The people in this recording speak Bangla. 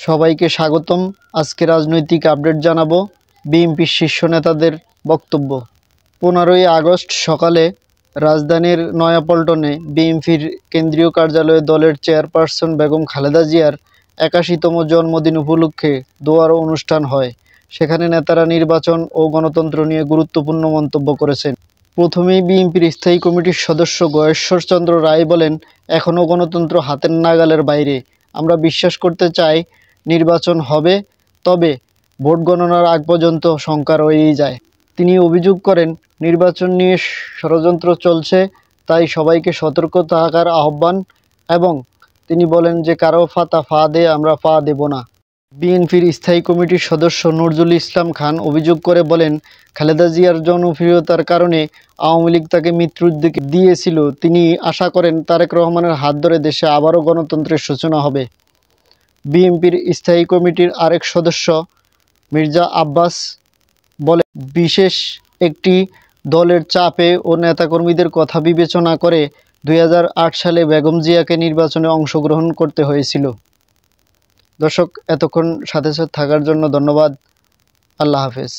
সবাইকে স্বাগতম। আজকে রাজনৈতিক আপডেট জানাবো বিএনপির শীর্ষ নেতাদের বক্তব্য। 15ই আগস্ট সকালে রাজধানীর নয়াপল্টনে বিএনপির কেন্দ্রীয় কার্যালয়ে দলের চেয়ারপারসন বেগম খালেদা জিয়ার 81তম জন্মদিন উপলক্ষে দোয়ার অনুষ্ঠান হয়। সেখানে নেতারা নির্বাচন ও গণতন্ত্র নিয়ে গুরুত্বপূর্ণ মন্তব্য করেছেন। প্রথমেই বিএনপির স্থায়ী কমিটির সদস্য গয়েশ্বর চন্দ্র রায় বলেন, এখনও গণতন্ত্র হাতের নাগালের বাইরে। আমরা বিশ্বাস করতে চাই নির্বাচন হবে, তবে ভোট গণনার আগ পর্যন্ত শঙ্কা রয়েই যায়। তিনি অভিযোগ করেন, নির্বাচন নিয়ে ষড়যন্ত্র চলছে, তাই সবাইকে সতর্ক থাকার আহ্বান। এবং তিনি বলেন যে কারো ফাতা ফা দে, আমরা ফা দেব না। বিএনপির স্থায়ী কমিটির সদস্য নজরুল ইসলাম খান অভিযোগ করে বলেন, খালেদা জিয়ার জনপ্রিয়তার কারণে আওয়ামী লীগ তাকে মৃত্যুর দিকে দিয়েছিল। তিনি আশা করেন তারেক রহমানের হাত ধরে দেশে আবারও গণতন্ত্রের সূচনা হবে। বিএনপির স্থায়ী কমিটির আরেক সদস্য মির্জা আব্বাস বলেন, বিশেষ একটি দলের চাপে ও নেতাকর্মীদের কথা বিবেচনা করে 2008 সালে বেগম জিয়াকে নির্বাচনে অংশগ্রহণ করতে হয়েছিল। দর্শক, এতক্ষণ সাথে থাকার জন্য ধন্যবাদ। আল্লাহ হাফেজ।